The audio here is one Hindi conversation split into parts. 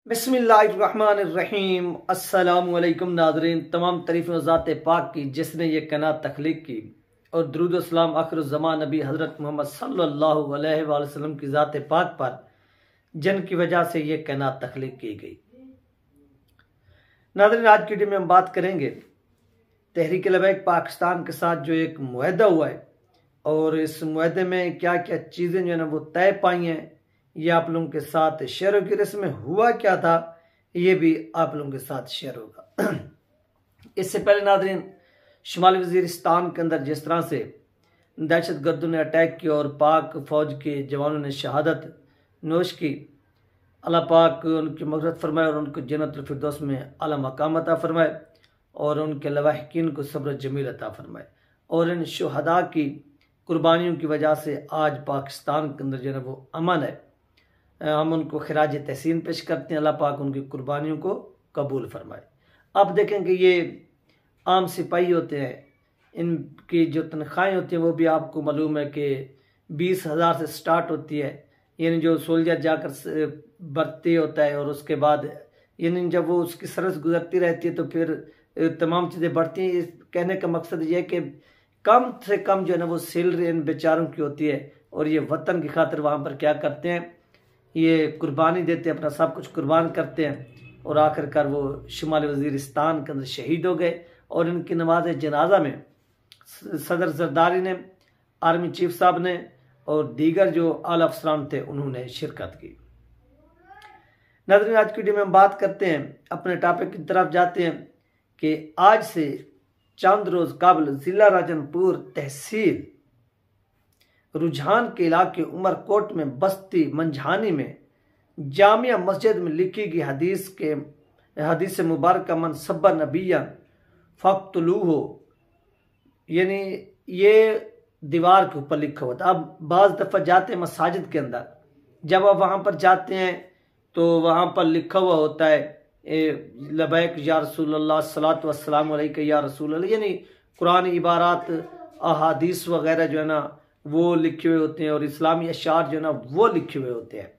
बिस्मिल्लाहिर्रहमानिर्रहीम। अस्सलामुअलैकुम नाज़रीन, तमाम तारीफ़ें ज़ात पाक की जिसने ये कायनात तख्लीक की, और दुरूद सलाम आखिरुज़्ज़मान नबी हज़रत मोहम्मद सल्लल्लाहु अलैहि वसल्लम की ज़ात पाक पर जिन की वजह से ये कायनात तख्लीक की गई। नाज़रीन, आज की वीडियो में हम बात करेंगे तहरीक लबैक पाकिस्तान के साथ जो एक मुआहदा हुआ है, और इस मुआहदे में क्या क्या चीज़ें जो है ना वो तय पाई हैं, ये आप लोगों के साथ शेयर होगी। इसमें हुआ क्या था ये भी आप लोगों के साथ शेयर होगा। इससे पहले नाज़रीन, शुमाली वज़ीरिस्तान के अंदर जिस तरह से दहशत गर्दों ने अटैक किया और पाक फौज के जवानों ने शहादत नोश की, अल्लाह पाक उनकी मग़फ़िरत फरमाए और उनको जन्नतुल फिरदौस में आला मकाम अता फरमाए, और उनके लवाहिकीन को सब्र जमील अता फरमाए। और इन शुहदा की कुर्बानियों की वजह से आज पाकिस्तान के अंदर जो है वो अमन है। हम उनको खिराज तहसीन पेश करते हैं। अल्लाह पाक उनकी कुर्बानियों को कबूल फरमाए। अब देखें कि ये आम सिपाही होते हैं, इनकी जो तनख्वाहें होती हैं वो भी आपको मालूम है कि 20,000 से स्टार्ट होती है। यानी जो सोल्जर जाकर भर्ती होता है और उसके बाद यानी जब वो उसकी सर्विस गुजरती रहती है तो फिर तमाम चीज़ें बढ़ती हैं। इस कहने का मकसद ये है कि कम से कम जो है ना वो सैलरी इन बेचारों की होती है, और ये वतन की खातिर वहाँ पर क्या करते हैं, ये कुर्बानी देते हैं, अपना सब कुछ कुर्बान करते हैं, और आखिरकार वो शुमाली वज़ीरिस्तान के अंदर शहीद हो गए। और इनकी नमाज जनाजा में सदर जरदारी ने, आर्मी चीफ साहब ने और दीगर जो आला अफसरान थे उन्होंने शिरकत की। नाज़रीन, आज की वीडियो में हम बात करते हैं, अपने टॉपिक की तरफ जाते हैं कि आज से चंद रोज कबल जिला राजनपुर तहसील रुझान के इलाके उमरकोट में बस्ती मंझानी में जामिया मस्जिद में लिखी गई हदीस मुबारक मन सब्बा नबियन फ़क़्तुलूहु, यानी ये दीवार के ऊपर लिखा हुआ था। अब बाज़ दफ़ा जाते हैं मसाजिद के अंदर, जब आप वहाँ पर जाते हैं तो वहाँ पर लिखा हुआ होता है लबैक या रसूलल्लाह सलात वस्सलाम अलैका या रसूलल्लाह, यानी कुरानी इबारात अहादीस वगैरह जो है ना वो लिखे हुए होते हैं, और इस्लामी अशार जो है ना वो लिखे हुए होते हैं।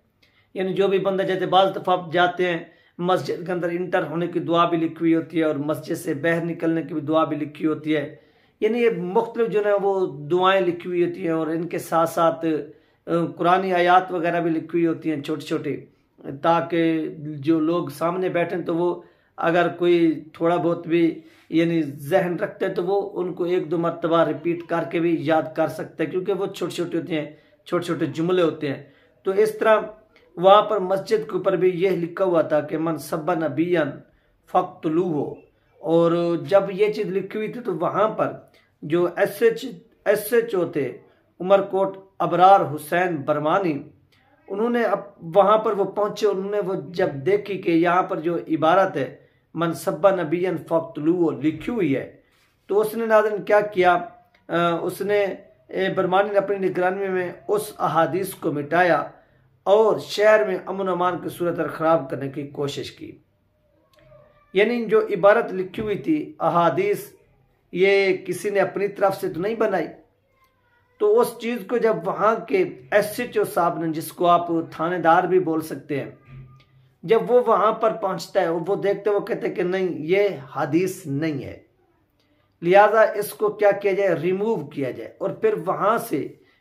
यानी जो भी बंदा, जैसे बाज़ दफ़ा जाते हैं मस्जिद के अंदर, इंटर होने की दुआ भी लिखी हुई होती है और मस्जिद से बाहर निकलने की भी दुआ भी लिखी होती है। यानी ये मुख्तलिफ जो है वो दुआएं लिखी हुई होती हैं, और इनके साथ साथ कुरानी आयात वगैरह भी लिखी हुई होती हैं छोटी छोटी, ताकि जो लोग सामने बैठें तो वो अगर कोई थोड़ा बहुत भी यानी जहन रखते हैं तो वो उनको एक दो मरतबा रिपीट करके भी याद कर सकते हैं, क्योंकि वो छोटे छोटे होते हैं, छोटे छोटे जुमले होते हैं। तो इस तरह वहाँ पर मस्जिद के ऊपर भी यह लिखा हुआ था कि मन सब्बा नबियन फ़क़्तुलूहु, और जब ये चीज़ लिखी हुई थी तो वहाँ पर जो एस एच ओ थे उमरकोट अबरार हुसैन बरमानी, उन्होंने अब वहाँ पर वो पहुँचे, उन्होंने वो जब देखी कि यहाँ पर जो इबारत है मन सब्बा नबियन फ़क़्तुलूहु लिखी हुई है, तो उसने नाज़रीन क्या किया, उसने बरमानी ने अपनी निगरानी में उस अहादीस को मिटाया और शहर में अमन अमान की सूरत ख़राब करने की कोशिश की। यानी जो इबारत लिखी हुई थी अहादीस, ये किसी ने अपनी तरफ से तो नहीं बनाई। तो उस चीज़ को जब वहाँ के SHO साहब ने, जिसको आप थानेदार भी बोल सकते हैं, जब वो वहाँ पर पहुँचता है, वो देखते वो कहते कि नहीं ये हदीस नहीं है, लिहाजा इसको क्या किया जाए, रिमूव किया जाए। और फिर वहाँ से,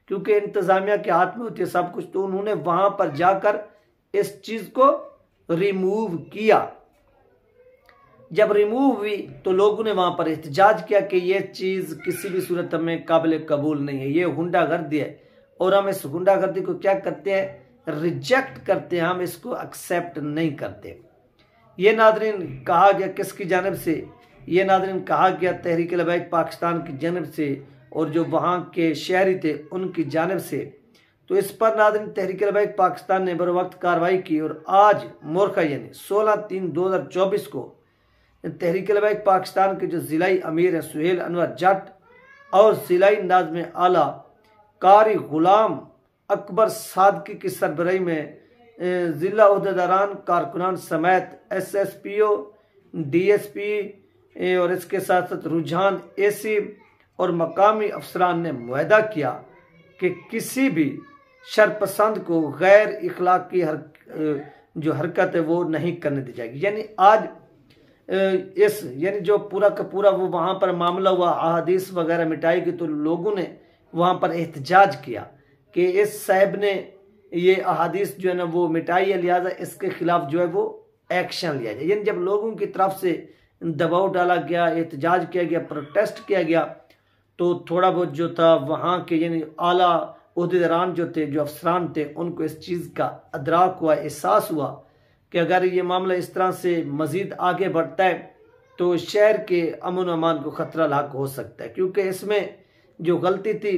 क्योंकि इंतज़ामिया के हाथ में होती है सब कुछ, तो उन्होंने वहाँ पर जाकर इस चीज़ को रिमूव किया। जब रिमूव हुई तो लोगों ने वहाँ पर एहतजाज किया कि ये चीज़ किसी भी सूरत में काबिल कबूल नहीं है, ये हुंडागर्दी है, और हम इस हुंडागर्दी को क्या करते हैं, रिजेक्ट करते हैं, हम इसको एक्सेप्ट नहीं करते। ये नाज़रीन कहा गया किसकी जानिब से, ये नाज़रीन कहा गया तहरीक लबैक पाकिस्तान की जानिब से, और जो वहाँ के शहरी थे उनकी जानिब से। तो इस पर नाज़रीन तहरीक लबैक पाकिस्तान ने बर वक्त कार्रवाई की, और आज मोरखा यानी 16/3/2024 को तहरीक लबैक पाकिस्तान के जो ज़िलाई अमीर हैं सुहेल अनवर जट और ज़िलाई नाज़िम आला कारी गुलाम अकबर सादकी की सरबराही में ज़िला उहदेदारान कारकुनान समेत SSPO DSP और इसके साथ साथ रुझान AC और मकामी अफसरान ने मुआहदा किया कि किसी भी शरपसंद को गैर इखलाकी जो हरकत है वो नहीं करने दी जाएगी। यानी आज यानी जो पूरा का पूरा वो वहाँ पर मामला हुआ, अहादीस वगैरह मिटाई गई, तो लोगों ने वहाँ पर एहतजाज किया कि इस साहब ने ये अहादीस जो है ना वो मिटाई है, लिहाजा इसके खिलाफ जो है वो एक्शन लिया जाए। यानी जब लोगों की तरफ से दबाव डाला गया, एहतजाज किया गया, प्रोटेस्ट किया गया, तो थोड़ा बहुत जो था वहाँ के यानी आला ओहदेदारान जो थे, जो अफसरान थे, उनको इस चीज़ का अदराक हुआ, एहसास हुआ कि अगर ये मामला इस तरह से मज़ीद आगे बढ़ता है तो शहर के अमन अमान को ख़तरा लाक हो सकता है। क्योंकि इसमें जो गलती थी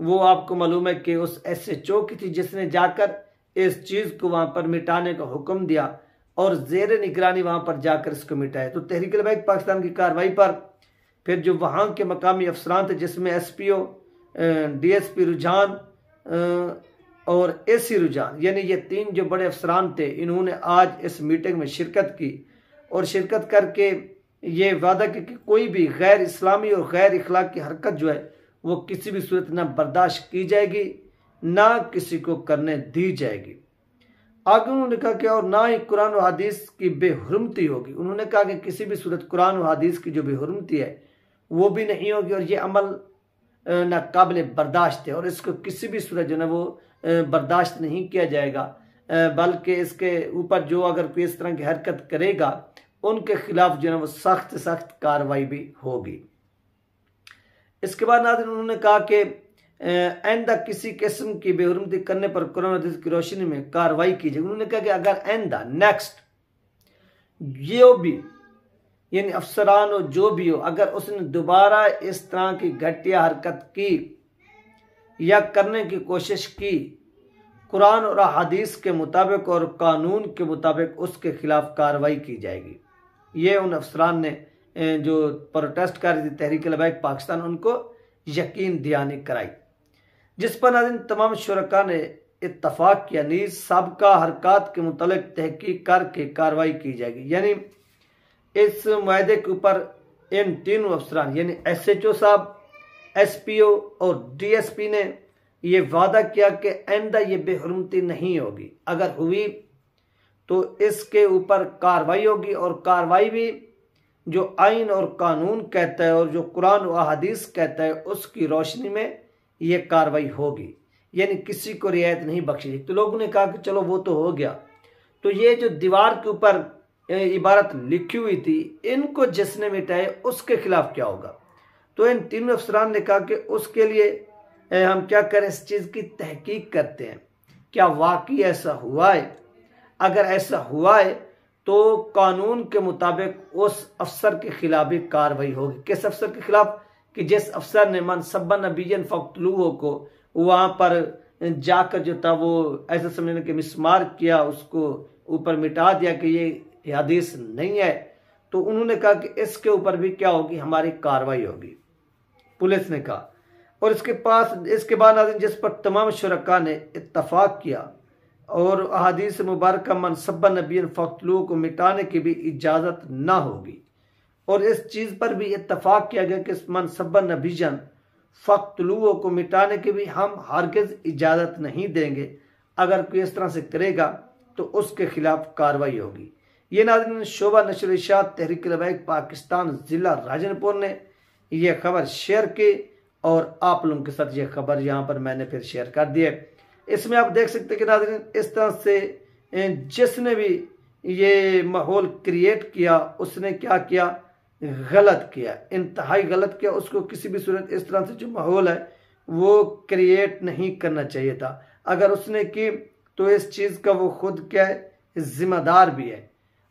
वो आपको मालूम है कि उस SHO की थी, जिसने जाकर इस चीज़ को वहाँ पर मिटाने का हुक्म दिया और ज़ेर निगरानी वहाँ पर जाकर इसको मिटाया। तो तहरीक लबैक पाकिस्तान की कार्रवाई पर फिर जो वहाँ के मकामी अफसरान थे, जिसमें SPO, DSP रुझान और AC रुझान, यानी ये 3 जो बड़े अफसरान थे, इन्होंने आज इस मीटिंग में शिरकत की और शिरकत करके ये वादा किया कि कोई भी गैर इस्लामी और गैर इखलाकी हरकत जो है वो किसी भी सूरत ना बर्दाश्त की जाएगी, ना किसी को करने दी जाएगी। आगे उन्होंने कहा कि और ना ही कुरान और हदीस की बेहुरमती होगी। उन्होंने कहा कि किसी भी सूरत कुरान और हदीस की जो बेहुरमती है वो भी नहीं होगी और ये अमल नाकाबिल बर्दाश्त है और इसको किसी भी सूरत जो है वो बर्दाश्त नहीं किया जाएगा, बल्कि इसके ऊपर जो अगर कोई इस तरह की हरकत करेगा उनके खिलाफ जो है वो सख्त सख्त कार्रवाई भी होगी। इसके बाद नाज़रीन उन्होंने कहा कि आइंदा किसी किस्म की बेहुरमती करने पर कुरान हदीस की रोशनी में कार्रवाई की जाएगी। उन्होंने कहा कि अगर आइंदा नेक्स्ट ये भी यानी अफसरान हो जो भी हो, अगर उसने दोबारा इस तरह की घटिया हरकत की या करने की कोशिश की, कुरान और हदीस के मुताबिक और कानून के मुताबिक उसके खिलाफ कार्रवाई की जाएगी। ये उन अफसरान ने जो प्रोटेस्ट कर रही थी तहरीक लबैक पाकिस्तान, उनको यकीन दहानी कराई, जिस पर नाज़रीन तमाम शुरका ने इत्तफाक किया नीज साबका हरकत के मुतल्लिक तहकीक करके कार्रवाई की जाएगी। यानी इस मुआहदे के ऊपर इन तीनों अफसरान यानी SHO साहब, SPO और DSP ने ये वादा किया कि आइंदा ये बेहुरमती नहीं होगी, अगर हुई तो इसके ऊपर कार्रवाई होगी और कार्रवाई भी जो आइन और कानून कहता है और जो कुरान और हदीस कहता है उसकी रोशनी में ये कार्रवाई होगी, यानी किसी को रियायत नहीं बख्शी जाएगी। तो लोगों ने कहा कि चलो वो तो हो गया, तो ये जो दीवार के ऊपर इबारत लिखी हुई थी इनको जिसने मिटाए उसके खिलाफ क्या होगा। तो इन तीनों अफसरान ने कहा कि उसके लिए हम क्या करें, इस चीज़ की तहकीक करते हैं, क्या वाकई ऐसा हुआ है। अगर ऐसा हुआ है तो कानून के मुताबिक उस अफसर के खिलाफ भी कार्रवाई होगी। किस अफसर के खिलाफ, कि जिस अफसर ने मन सब्बा नबीयन फक्तलूहो को वहाँ पर जाकर जो था वो ऐसा समझने के मिसमार किया, उसको ऊपर मिटा दिया कि ये हदीस नहीं है, तो उन्होंने कहा कि इसके ऊपर भी क्या होगी, हमारी कार्रवाई होगी, पुलिस ने कहा। और इसके बाद नाज़रीन जिस पर तमाम शुरका ने इत्तफाक किया और अहादीस मुबारक मन सब्बा नबीयन फक्तलूहो को मिटाने की भी इजाज़त ना होगी। और इस चीज़ पर भी इत्तफाक किया गया कि मन सब्बा नबीयन फक्तलूहो को मिटाने की भी हम हरगिज़ इजाज़त नहीं देंगे। अगर कोई इस तरह से करेगा तो उसके खिलाफ कार्रवाई होगी। ये नाज़रीन शोबा नशर इरशाद तहरीक लबैक पाकिस्तान ज़िला राजनपुर ने यह खबर शेयर की और आप लोगों के साथ ये खबर यहाँ पर मैंने फिर शेयर कर दी है। इसमें आप देख सकते हैं कि नाज़रीन इस तरह से जिसने भी ये माहौल क्रिएट किया उसने क्या किया, गलत किया, इंतहाई गलत किया। उसको किसी भी सूरत इस तरह से जो माहौल है वो क्रिएट नहीं करना चाहिए था। अगर उसने की तो इस चीज़ का वो खुद क्या है, जिम्मेदार भी है।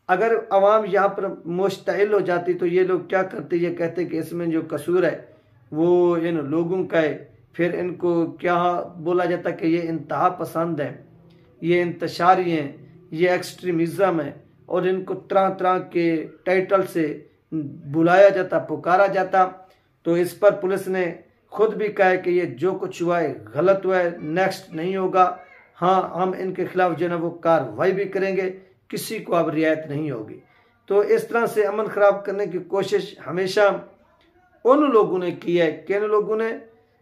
अगर अवाम यहाँ पर मुश्तइल हो जाती तो ये लोग क्या करते, ये कहते कि इसमें जो कसूर है वो इन लोगों का है, फिर इनको क्या बोला जाता कि ये इंतहा पसंद है, ये इंतशारी हैं, ये एक्सट्रीमिज़म है, और इनको तरह तरह के टाइटल से बुलाया जाता, पुकारा जाता। तो इस पर पुलिस ने खुद भी कहा है कि ये जो कुछ हुआ है गलत हुआ है, नेक्स्ट नहीं होगा। हाँ, हम इनके खिलाफ जो है ना वो कार्रवाई भी करेंगे, किसी को अब रियायत नहीं होगी। तो इस तरह से अमन ख़राब करने की कोशिश हमेशा उन लोगों ने की है, किन लोगों ने,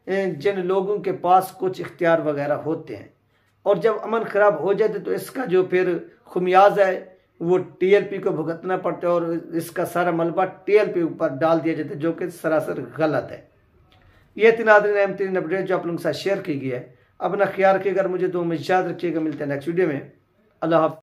जिन लोगों के पास कुछ इख्तियार वगैरह होते हैं। और जब अमन खराब हो जाते तो इसका जो फिर खुमियाज है वो टीएलपी को भुगतना पड़ता है और इसका सारा मलबा टीएलपी ऊपर डाल दिया जाता है, जो कि सरासर गलत है। ये 3 अहम 3 अपडेट जो आप लोगों के साथ शेयर की गई है। अपना ख्याल रखिएगा, मुझे 2 में याद रखिएगा। मिलते हैं नेक्स्ट वीडियो में। अल्लाह हाफ़िज़।